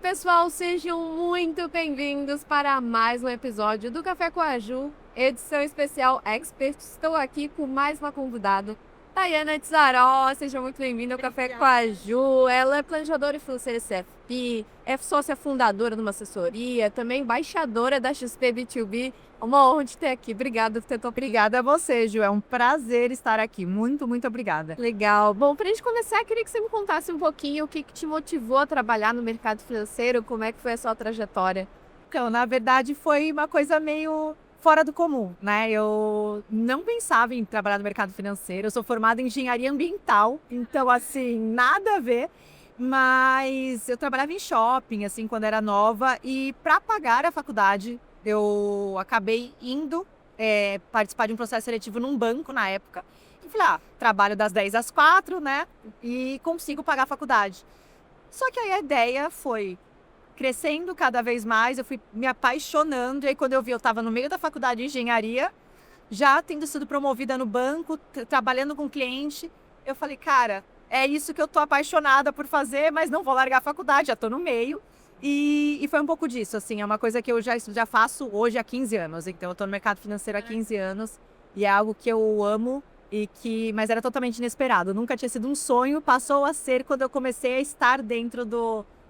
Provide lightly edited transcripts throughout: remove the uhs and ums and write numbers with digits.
pessoal, sejam muito bem-vindos para mais um episódio do Café com a Ju, edição especial Expert. Estou aqui com mais uma convidada, Tayana Tsaró. Seja muito bem-vinda ao Café com a Ju. Ela é planejadora financeira CFP, é sócia fundadora de uma assessoria, também embaixadora da XP B2B. Uma honra te ter aqui. Obrigada por ter topado. Obrigada a você, Ju. É um prazer estar aqui. Muito, muito obrigada. Legal. Bom, para a gente começar, queria que você me contasse um pouquinho o que te motivou a trabalhar no mercado financeiro, como é que foi a sua trajetória. Então, na verdade, foi uma coisa meio fora do comum, né? Eu não pensava em trabalhar no mercado financeiro. Eu sou formada em engenharia ambiental, então, assim, nada a ver. Mas eu trabalhava em shopping, assim, quando era nova. E para pagar a faculdade, eu acabei indo participar de um processo seletivo num banco na época. E falei, trabalho das 10 às 4, né? E consigo pagar a faculdade. Só que aí a ideia foi crescendo cada vez mais, eu fui me apaixonando. E aí quando eu vi, eu estava no meio da faculdade de engenharia, já tendo sido promovida no banco, trabalhando com cliente. Eu falei, cara, é isso que eu tô apaixonada por fazer, mas não vou largar a faculdade, já tô no meio. E foi um pouco disso, assim, é uma coisa que eu já faço hoje há 15 anos. Então eu tô no mercado financeiro há 15 anos e é algo que eu amo mas era totalmente inesperado. Nunca tinha sido um sonho, passou a ser quando eu comecei a estar dentro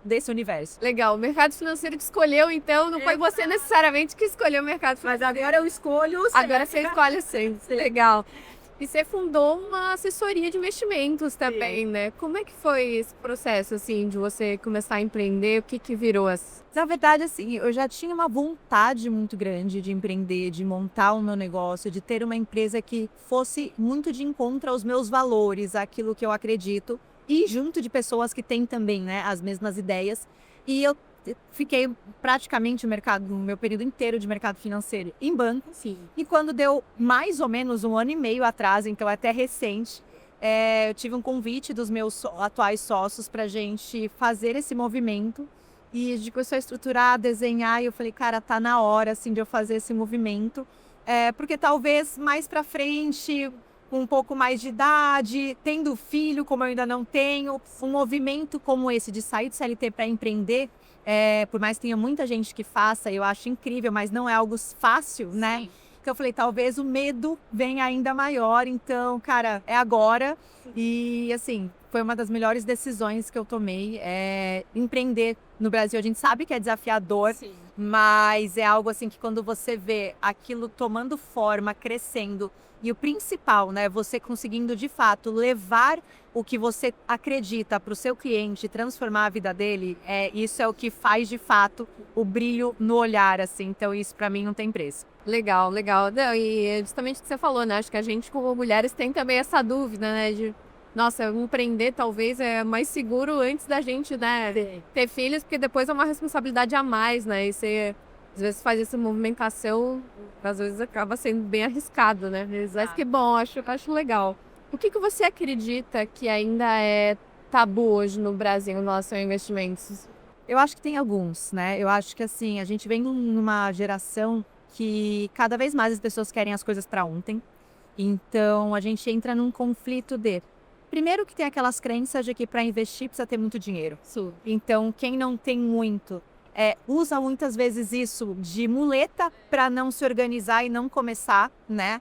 desse universo. Legal. O mercado financeiro te escolheu, então não foi você necessariamente que escolheu o mercado financeiro. Mas agora eu escolho sempre. Agora você escolhe sempre. Legal. E você fundou uma assessoria de investimentos também, né? Como é que foi esse processo, assim, de você começar a empreender? O que virou as... Na verdade, assim, eu já tinha uma vontade muito grande de empreender, de montar o meu negócio, de ter uma empresa que fosse muito de encontro aos meus valores, aquilo que eu acredito, e junto de pessoas que têm também, né, as mesmas ideias. E eu fiquei praticamente no meu período inteiro de mercado financeiro em banco. Sim. E quando deu mais ou menos 1 ano e meio atrás, então até recente, eu tive um convite dos meus atuais sócios para a gente fazer esse movimento. E a gente começou a estruturar, desenhar, e eu falei, cara, tá na hora assim, de eu fazer esse movimento. Porque talvez mais para frente, com um pouco mais de idade, tendo filho, como eu ainda não tenho, um movimento como esse de sair do CLT para empreender, por mais que tenha muita gente que faça, eu acho incrível, mas não é algo fácil, né? Sim. Então eu falei, talvez o medo venha ainda maior, então, cara, é agora. E assim, foi uma das melhores decisões que eu tomei. Empreender no Brasil, a gente sabe que é desafiador, Sim. mas é algo assim que quando você vê aquilo tomando forma, crescendo, e o principal, né, você conseguindo de fato levar o que você acredita para o seu cliente, transformar a vida dele, isso é o que faz de fato o brilho no olhar, assim. Então isso para mim não tem preço. Legal, legal. Não, e é justamente o que você falou, né? Acho que a gente, como mulheres, tem também essa dúvida, né? De, nossa, empreender talvez é mais seguro antes da gente, né, ter filhos, porque depois é uma responsabilidade a mais, né? E você, às vezes, faz essa movimentação, às vezes acaba sendo bem arriscado, né? Mas que bom, acho legal. O que você acredita que ainda é tabu hoje no Brasil em relação a investimentos? Eu acho que tem alguns, né? Eu acho que assim, a gente vem numa geração que cada vez mais as pessoas querem as coisas para ontem. Então a gente entra num conflito primeiro que tem aquelas crenças de que para investir precisa ter muito dinheiro. Sim. Então quem não tem muito usa muitas vezes isso de muleta para não se organizar e não começar, né?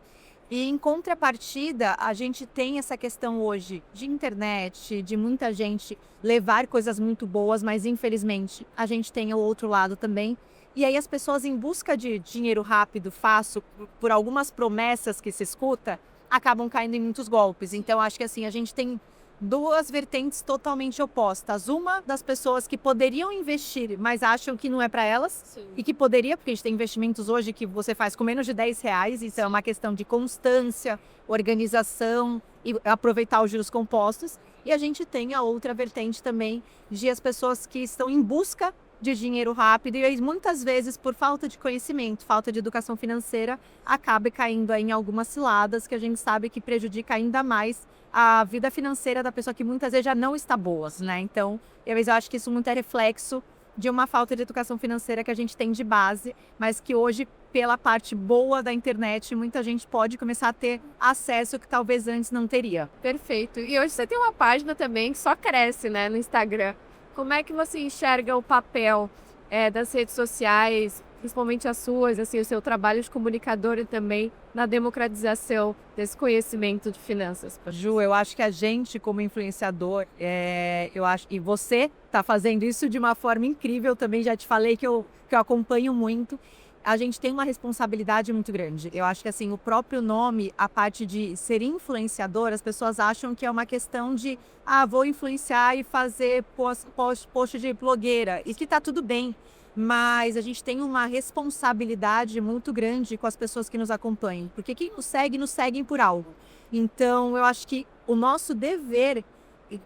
E em contrapartida, a gente tem essa questão hoje de internet, de muita gente levar coisas muito boas, mas infelizmente a gente tem o outro lado também. E aí as pessoas em busca de dinheiro rápido, fácil, por algumas promessas que se escuta, acabam caindo em muitos golpes. Então acho que assim, a gente tem duas vertentes totalmente opostas. Uma das pessoas que poderiam investir, mas acham que não é para elas. Sim. E que poderia, porque a gente tem investimentos hoje que você faz com menos de R$10. Isso é uma questão de constância, organização e aproveitar os juros compostos. E a gente tem a outra vertente também de as pessoas que estão em busca de dinheiro rápido e aí, muitas vezes, por falta de conhecimento, falta de educação financeira, acaba caindo aí em algumas ciladas que a gente sabe que prejudica ainda mais a vida financeira da pessoa que muitas vezes já não está boa, né? Então, eu acho que isso muito é reflexo de uma falta de educação financeira que a gente tem de base, mas que hoje, pela parte boa da internet, muita gente pode começar a ter acesso que talvez antes não teria. Perfeito. E hoje você tem uma página também que só cresce, né, no Instagram. Como é que você enxerga o papel das redes sociais, principalmente as suas, assim, o seu trabalho de comunicadora também, na democratização desse conhecimento de finanças? Ju, eu acho que a gente, como influenciador, eu acho, e você está fazendo isso de uma forma incrível também, já te falei que eu acompanho muito. A gente tem uma responsabilidade muito grande. Eu acho que assim, o próprio nome, a parte de ser influenciador, as pessoas acham que é uma questão de vou influenciar e fazer post de blogueira, e que tá tudo bem. Mas a gente tem uma responsabilidade muito grande com as pessoas que nos acompanham, porque quem nos seguem por algo. Então, eu acho que o nosso dever,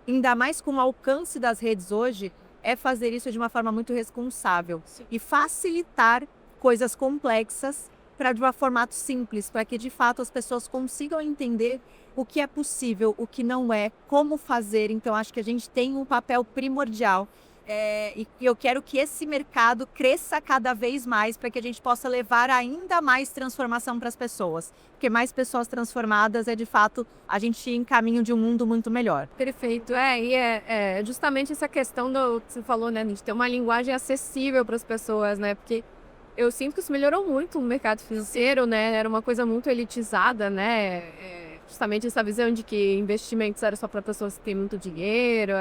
ainda mais com o alcance das redes hoje, é fazer isso de uma forma muito responsável e facilitar coisas complexas de um formato simples, para que de fato as pessoas consigam entender o que é possível, o que não é, como fazer. Então, acho que a gente tem um papel primordial. E eu quero que esse mercado cresça cada vez mais para que a gente possa levar ainda mais transformação para as pessoas. Porque mais pessoas transformadas de fato, a gente ir em caminho de um mundo muito melhor. Perfeito. E justamente essa questão do que você falou, né, de ter uma linguagem acessível para as pessoas, né? Porque eu sinto que isso melhorou muito no mercado financeiro, né? Era uma coisa muito elitizada, né? Justamente essa visão de que investimentos era só para pessoas que têm muito dinheiro,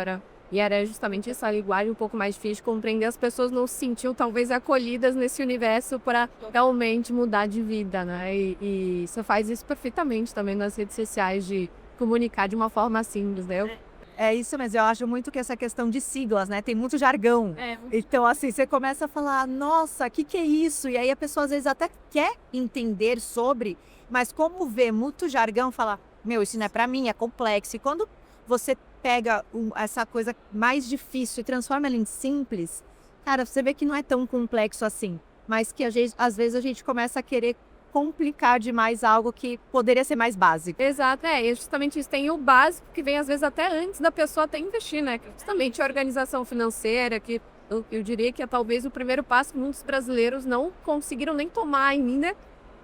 e era justamente essa linguagem um pouco mais difícil de compreender. As pessoas não se sentiam talvez acolhidas nesse universo para realmente mudar de vida, né? E você faz isso perfeitamente também nas redes sociais, de comunicar de uma forma simples, né? É isso mesmo, eu acho muito que essa questão de siglas, né? Tem muito jargão. Então, assim, você começa a falar, nossa, o que é isso? E aí a pessoa às vezes até quer entender sobre, mas como vê muito jargão, fala, meu, isso não é pra mim, é complexo. E quando você pega essa coisa mais difícil e transforma ela em simples, cara, você vê que não é tão complexo assim, mas que às vezes a gente começa a querer complicar demais algo que poderia ser mais básico. Exato, e justamente isso. Tem o básico que vem às vezes até antes da pessoa até investir, né? Justamente a organização financeira, que eu diria que é talvez o primeiro passo que muitos brasileiros não conseguiram nem tomar ainda,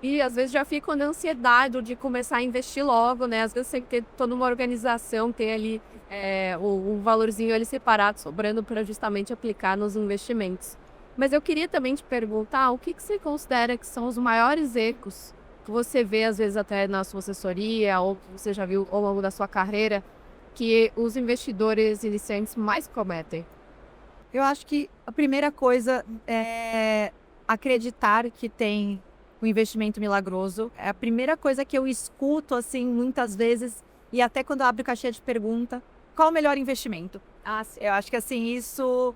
e às vezes já ficam na ansiedade de começar a investir logo, né? Às vezes tem que ter toda uma organização, ter ali o valorzinho ali separado, sobrando para justamente aplicar nos investimentos. Mas eu queria também te perguntar, o que você considera que são os maiores erros que você vê, às vezes até na sua assessoria, ou que você já viu ao longo da sua carreira, que os investidores iniciantes mais cometem? Eu acho que a primeira coisa é acreditar que tem um investimento milagroso. É a primeira coisa que eu escuto, assim, muitas vezes, e até quando eu abro caixinha de pergunta, qual o melhor investimento? Eu acho que, assim, isso...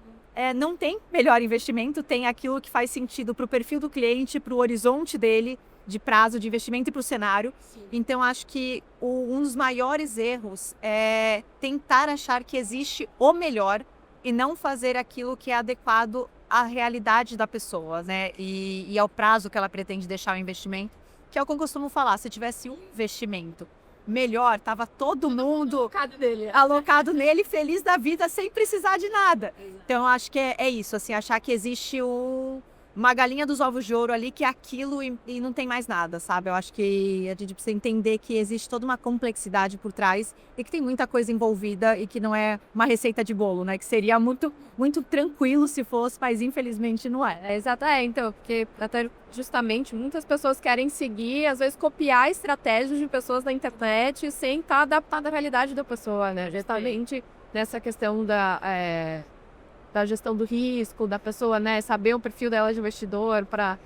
não tem melhor investimento, tem aquilo que faz sentido para o perfil do cliente, para o horizonte dele, de prazo de investimento e para o cenário. Sim. Então, acho que um dos maiores erros é tentar achar que existe o melhor e não fazer aquilo que é adequado à realidade da pessoa, né? E ao prazo que ela pretende deixar o investimento, que é o que eu costumo falar, se tivesse um investimento melhor, tava todo mundo alocado nele, feliz da vida, sem precisar de nada. Então, acho que é isso, assim, achar que existe uma galinha dos ovos de ouro ali, que é aquilo e não tem mais nada, sabe? Eu acho que a gente precisa entender que existe toda uma complexidade por trás e que tem muita coisa envolvida e que não é uma receita de bolo, né? Que seria muito, muito tranquilo se fosse, mas infelizmente não é. Exato, então, porque até justamente muitas pessoas querem seguir, às vezes copiar estratégias de pessoas na internet sem estar adaptada à realidade da pessoa, né? Justamente nessa questão da gestão do risco, da pessoa, né, saber o perfil dela de investidor para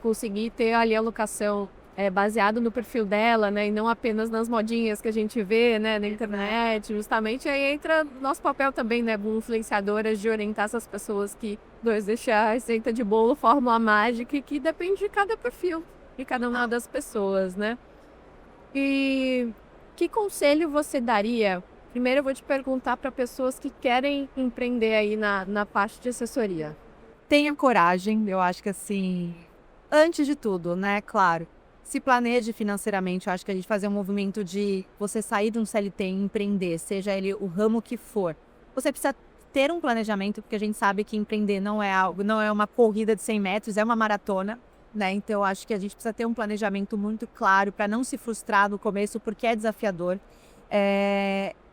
conseguir ter ali a alocação baseado no perfil dela, né, e não apenas nas modinhas que a gente vê, né, na internet. Justamente aí entra nosso papel também, né, como influenciadoras, de orientar essas pessoas que deixar a receita de bolo, fórmula mágica, que depende de cada perfil, de cada uma das pessoas, né. E que conselho você daria? Primeiro eu vou te perguntar para pessoas que querem empreender aí na parte de assessoria. Tenha coragem, eu acho que assim, antes de tudo, né, claro, se planeje financeiramente. Eu acho que a gente fazer um movimento de você sair de um CLT e empreender, seja ele o ramo que for, você precisa ter um planejamento, porque a gente sabe que empreender não é uma corrida de 100 metros, é uma maratona, né? Então eu acho que a gente precisa ter um planejamento muito claro para não se frustrar no começo, porque é desafiador.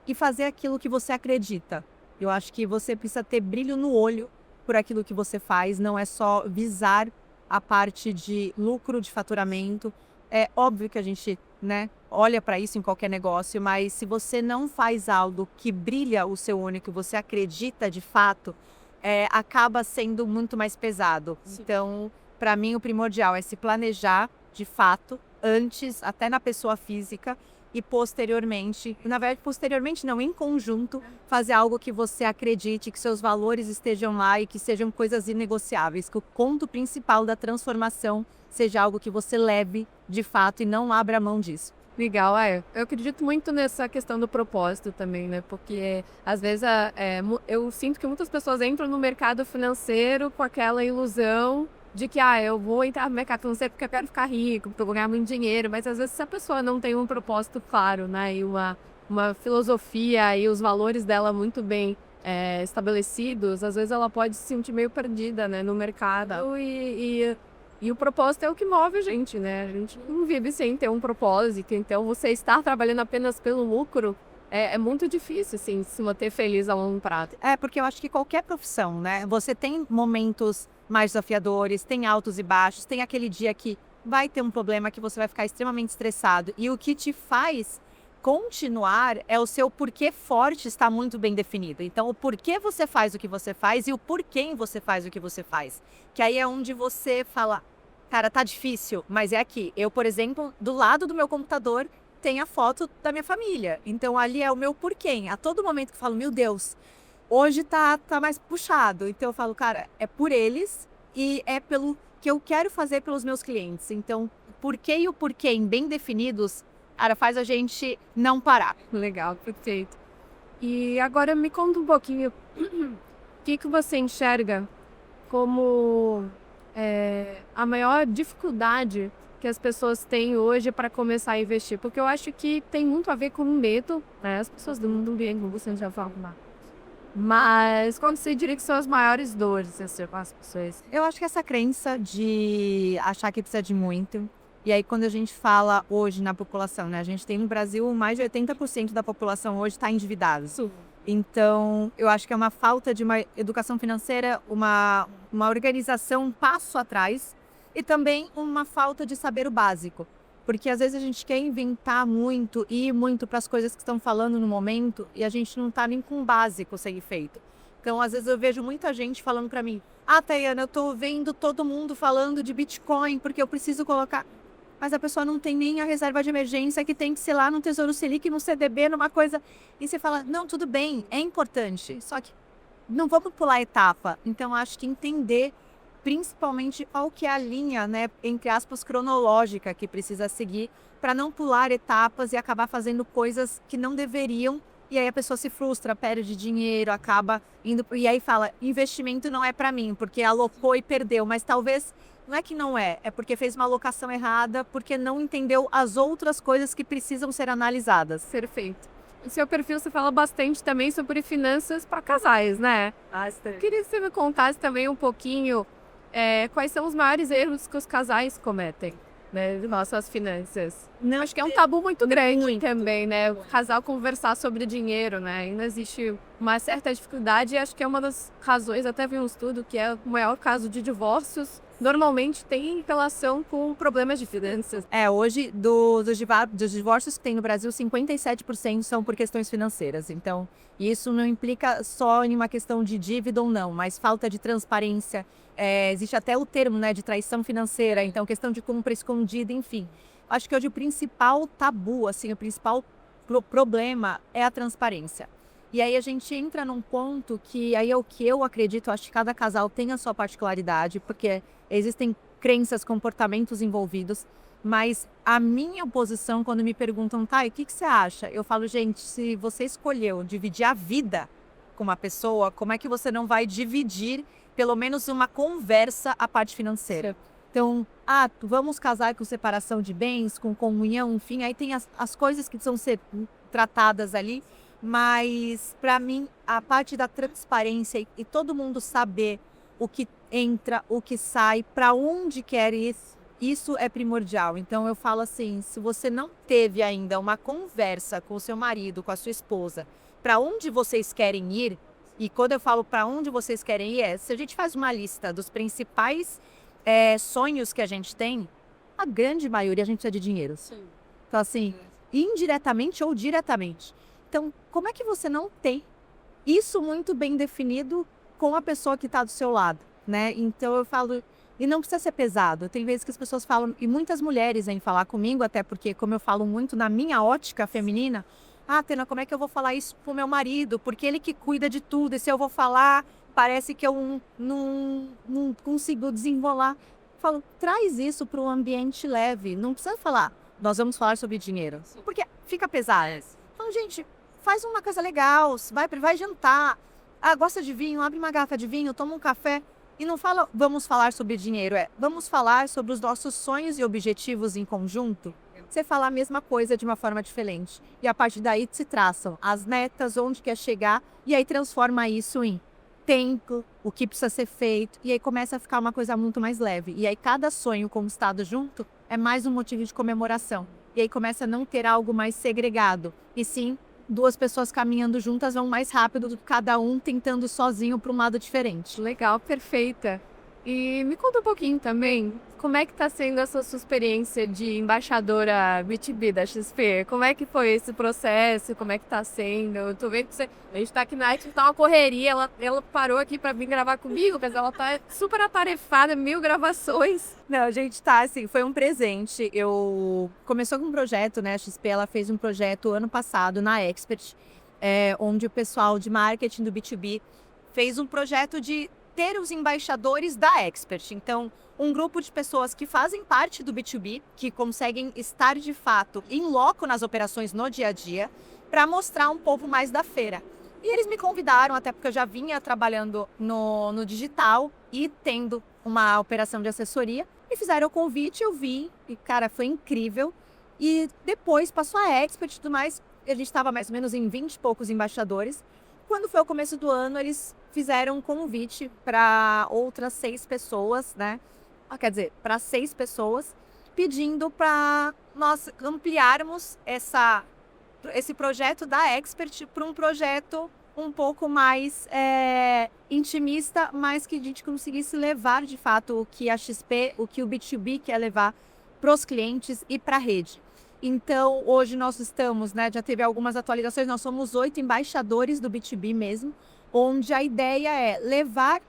E fazer aquilo que você acredita. Eu acho que você precisa ter brilho no olho por aquilo que você faz, não é só visar a parte de lucro, de faturamento. É óbvio que a gente, né, olha para isso em qualquer negócio, mas se você não faz algo que brilha o seu olho, que você acredita de fato, acaba sendo muito mais pesado. Sim. Então, para mim, o primordial é se planejar de fato, antes, até na pessoa física, e posteriormente, na verdade, posteriormente não, em conjunto, fazer algo que você acredite, que seus valores estejam lá e que sejam coisas inegociáveis, que o ponto principal da transformação seja algo que você leve de fato e não abra mão disso. Legal, eu acredito muito nessa questão do propósito também, né? Porque às vezes eu sinto que muitas pessoas entram no mercado financeiro com aquela ilusão de que eu vou entrar no mercado financeiro porque eu quero ficar rico, porque eu vou ganhar muito dinheiro, mas às vezes se a pessoa não tem um propósito claro, né? E uma filosofia e os valores dela muito bem estabelecidos, às vezes ela pode se sentir meio perdida, né, no mercado. E o propósito é o que move a gente, né? A gente não vive sem ter um propósito. Então, você estar trabalhando apenas pelo lucro é muito difícil, assim, se manter feliz a longo prazo. Porque eu acho que qualquer profissão, né? Você tem momentos mais desafiadores, tem altos e baixos, tem aquele dia que vai ter um problema que você vai ficar extremamente estressado. E o que te faz continuar é o seu porquê forte está muito bem definido. Então, o porquê você faz o que você faz e o porquê você faz o que você faz. Que aí é onde você fala, cara, tá difícil, mas é aqui. Eu, por exemplo, do lado do meu computador tem a foto da minha família. Então, ali é o meu porquê. A todo momento que eu falo, meu Deus, hoje tá mais puxado. Então, eu falo, cara, é por eles e é pelo que eu quero fazer pelos meus clientes. Então, o porquê e o porquê bem definidos, cara, faz a gente não parar. Legal, perfeito. E agora me conta um pouquinho, o que você enxerga como a maior dificuldade que as pessoas têm hoje para começar a investir? Porque eu acho que tem muito a ver com medo, né? As pessoas do mundo bem, como você já falou. Mas quando você diria que são as maiores dores assim, com as pessoas? Eu acho que essa crença de achar que precisa de muito. E aí, quando a gente fala hoje na população, né? A gente tem no Brasil mais de 80% da população hoje está endividada. Sim. Então, eu acho que é uma falta de uma educação financeira, uma organização um passo atrás e também uma falta de saber o básico. Porque às vezes a gente quer inventar muito e ir muito para as coisas que estão falando no momento e a gente não está nem com o básico sendo feito. Então, às vezes eu vejo muita gente falando para mim, Tayana, eu tô vendo todo mundo falando de Bitcoin porque eu preciso colocar... Mas a pessoa não tem nem a reserva de emergência que tem que ser lá no Tesouro Selic, no CDB, numa coisa... E você fala, não, tudo bem, é importante, só que não vamos pular etapa. Então, acho que entender principalmente qual que é a linha, né, entre aspas, cronológica que precisa seguir para não pular etapas e acabar fazendo coisas que não deveriam. E aí a pessoa se frustra, perde dinheiro, acaba indo... E aí fala, investimento não é para mim, porque alocou e perdeu. Mas talvez... Não é que não é porque fez uma alocação errada, porque não entendeu as outras coisas que precisam ser analisadas. Perfeito. No seu perfil você fala bastante também sobre finanças para casais, né? Bastante. Queria que você me contasse também um pouquinho quais são os maiores erros que os casais cometem, né, em nossas finanças. Não, acho que é um tabu muito grande também, né? O casal conversar sobre dinheiro, né? Ainda existe uma certa dificuldade e acho que é uma das razões, até vi um estudo que é o maior caso de divórcios normalmente tem relação com problemas de finanças. Hoje, dos divórcios que tem no Brasil, 57% são por questões financeiras. Então, isso não implica só em uma questão de dívida ou não, mas falta de transparência. Existe até o termo, né, de traição financeira, então questão de compra escondida, enfim. Acho que hoje o principal tabu, assim, o principal problema é a transparência. E aí a gente entra num ponto que aí é o que eu acredito, acho que cada casal tem a sua particularidade, porque existem crenças, comportamentos envolvidos, mas a minha posição quando me perguntam, o que você acha? Eu falo, gente, se você escolheu dividir a vida com uma pessoa, como é que você não vai dividir pelo menos uma conversa a parte financeira? Então, vamos casar com separação de bens, com comunhão, enfim, aí tem as coisas que precisam ser tratadas ali. Mas, para mim, a parte da transparência e todo mundo saber o que entra, o que sai, para onde quer ir, isso é primordial. Então, eu falo assim, se você não teve ainda uma conversa com o seu marido, com a sua esposa, para onde vocês querem ir, E quando eu falo para onde vocês querem ir, se a gente faz uma lista dos principais sonhos que a gente tem, a grande maioria a gente precisa de dinheiro. Sim. Então, assim, indiretamente ou diretamente. Então, como é que você não tem isso muito bem definido com a pessoa que está do seu lado, né? Então, eu falo, e não precisa ser pesado. Tem vezes que as pessoas falam, e muitas mulheres vêm falar comigo, até porque, como eu falo muito na minha ótica feminina, Tena, como é que eu vou falar isso pro meu marido? Porque ele que cuida de tudo, e se eu vou falar, parece que eu não consigo desenrolar. Eu falo, traz isso para um ambiente leve, não precisa falar, nós vamos falar sobre dinheiro, porque fica pesado. Falo, gente, faz uma coisa legal, vai jantar, gosta de vinho, abre uma garrafa de vinho, toma um café, e não fala, vamos falar sobre dinheiro, vamos falar sobre os nossos sonhos e objetivos em conjunto. Você fala a mesma coisa de uma forma diferente. E a partir daí se traçam as metas, onde quer chegar, e aí transforma isso em tempo, o que precisa ser feito, e aí começa a ficar uma coisa muito mais leve. E aí cada sonho conquistado junto é mais um motivo de comemoração. E aí começa a não ter algo mais segregado, e sim, duas pessoas caminhando juntas vão mais rápido do que cada um tentando sozinho para um lado diferente. Legal, perfeita. E me conta um pouquinho também, como é que tá sendo essa sua experiência de embaixadora B2B da XP? Como é que foi esse processo? Como é que tá sendo? Eu tô vendo que a gente tá aqui na Arte, tá uma correria, ela parou aqui pra vir gravar comigo, mas ela tá super atarefada, 1000 gravações. Não, a gente tá assim, foi um presente. Começou com um projeto, né? A XP ela fez um projeto ano passado na Expert, onde o pessoal de marketing do B2B fez um projeto de ter os embaixadores da Expert. Então, um grupo de pessoas que fazem parte do B2B, que conseguem estar de fato em loco nas operações no dia a dia, para mostrar um pouco mais da feira. E eles me convidaram, até porque eu já vinha trabalhando no digital e tendo uma operação de assessoria, me fizeram o convite, eu vim, e cara, foi incrível. E depois passou a Expert e tudo mais, a gente estava mais ou menos em 20 e poucos embaixadores. Quando foi o começo do ano, eles fizeram um convite para outras 6 pessoas, né? Quer dizer, para 6 pessoas, pedindo para nós ampliarmos esse projeto da Expert para um projeto um pouco mais intimista, mas que a gente conseguisse levar de fato o que a XP, o que o B2B quer levar para os clientes e para a rede. Então, hoje nós estamos, né, já teve algumas atualizações, nós somos 8 embaixadores do B2B mesmo, onde a ideia é levar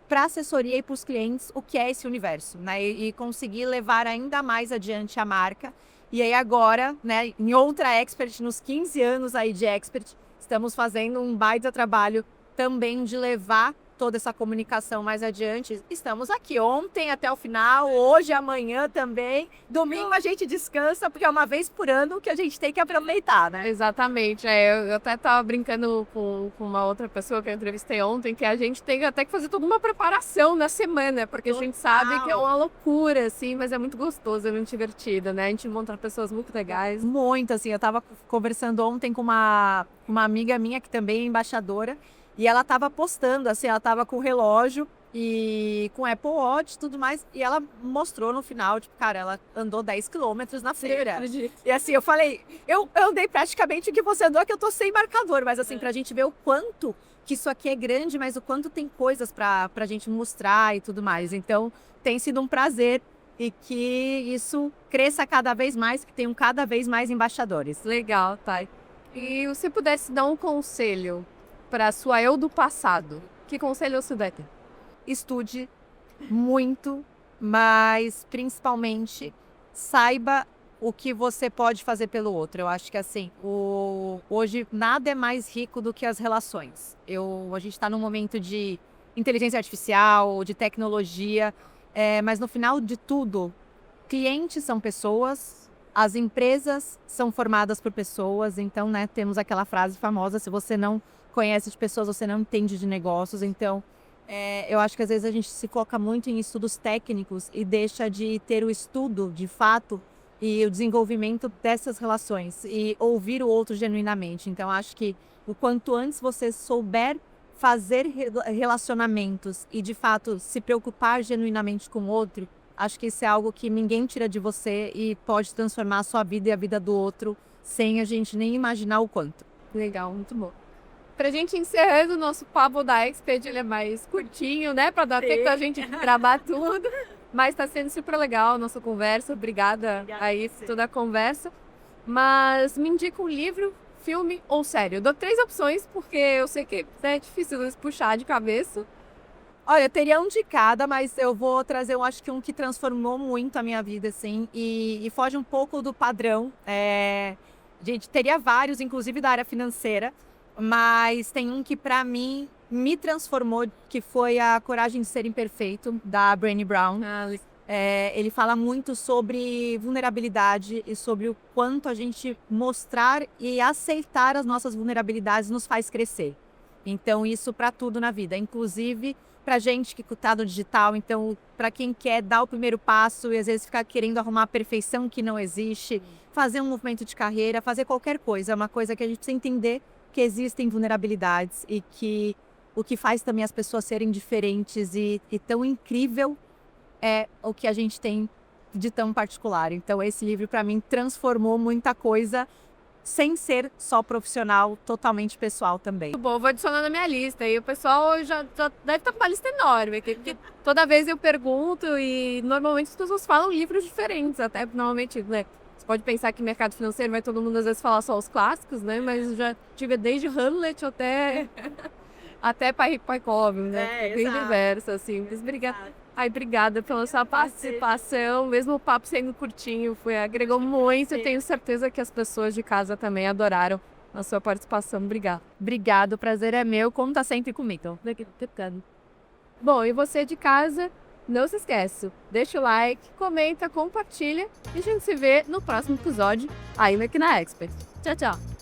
para a assessoria e para os clientes o que é esse universo, né, e conseguir levar ainda mais adiante a marca. E aí agora, né, em outra Expert, nos 15 anos aí de Expert, estamos fazendo um baita trabalho também de levar toda essa comunicação mais adiante. Estamos aqui ontem até o final, hoje, amanhã também. Domingo a gente descansa, porque é uma vez por ano que a gente tem que aproveitar, né? Exatamente. Eu até tava brincando com uma outra pessoa que eu entrevistei ontem, que a gente tem até que fazer toda uma preparação na semana, porque a gente sabe que é uma loucura, assim, mas é muito gostoso, é muito divertido, né? A gente encontra pessoas muito legais. Muito, assim, eu tava conversando ontem com uma amiga minha, que também é embaixadora, e ela estava postando, assim, ela estava com o relógio e com Apple Watch e tudo mais. E ela mostrou no final, tipo, cara, ela andou 10 quilômetros na feira. E assim, eu falei, eu andei praticamente o que você andou, que eu tô sem marcador. Mas assim, pra gente ver o quanto que isso aqui é grande, mas o quanto tem coisas pra gente mostrar e tudo mais. Então, tem sido um prazer e que isso cresça cada vez mais, que tenham cada vez mais embaixadores. Legal, Thay. E se pudesse dar um conselho para sua eu do passado, que conselho você dá? Estude muito, mas principalmente saiba o que você pode fazer pelo outro. Eu acho que assim, hoje nada é mais rico do que as relações. A gente está num momento de inteligência artificial, de tecnologia, mas no final de tudo, clientes são pessoas, as empresas são formadas por pessoas, então, né, temos aquela frase famosa, se você não conhece de pessoas, você não entende de negócios. Então, eu acho que às vezes a gente se foca muito em estudos técnicos e deixa de ter o estudo, de fato, e o desenvolvimento dessas relações e ouvir o outro genuinamente. Então, acho que o quanto antes você souber fazer relacionamentos e, de fato, se preocupar genuinamente com o outro, acho que isso é algo que ninguém tira de você e pode transformar a sua vida e a vida do outro sem a gente nem imaginar o quanto. Legal, muito bom. Pra gente encerrando o nosso papo da Expert, ele é mais curtinho, né? Pra dar tempo da gente gravar tudo. Mas tá sendo super legal a nossa conversa. Obrigada aí por toda a conversa. Mas me indica um livro, filme ou série. Eu dou 3 opções, porque eu sei que é difícil puxar de cabeça. Olha, eu teria um de cada, mas eu vou trazer, eu acho que um que transformou muito a minha vida, assim, e foge um pouco do padrão. Gente, teria vários, inclusive da área financeira, mas tem um que para mim me transformou, que foi A Coragem de Ser Imperfeito, da Brené Brown. Ele fala muito sobre vulnerabilidade e sobre o quanto a gente mostrar e aceitar as nossas vulnerabilidades nos faz crescer. Então, isso para tudo na vida, inclusive para gente que está no digital. Então, para quem quer dar o primeiro passo e às vezes ficar querendo arrumar a perfeição que não existe, fazer um movimento de carreira, fazer qualquer coisa, é uma coisa que a gente precisa entender que existem vulnerabilidades e que o que faz também as pessoas serem diferentes e tão incrível é o que a gente tem de tão particular. Então, esse livro, para mim, transformou muita coisa, sem ser só profissional, totalmente pessoal também. Muito bom, vou adicionar na minha lista. E o pessoal já deve estar com uma lista enorme, porque toda vez eu pergunto e normalmente as pessoas falam livros diferentes. Até normalmente, né? Você pode pensar que mercado financeiro vai todo mundo às vezes falar só os clássicos, né? Mas eu já tive desde Hamlet até Pai Rico, Pai Pobre, né? Bem diverso, assim. Mas obrigada pela sua participação. Mesmo o papo sendo curtinho, agregou muito. Eu tenho certeza que as pessoas de casa também adoraram a sua participação. Obrigado, o prazer é meu, conta sempre comigo. Bom, e você de casa, não se esquece, deixa o like, comenta, compartilha e a gente se vê no próximo episódio aí aqui na Expert. Tchau, tchau!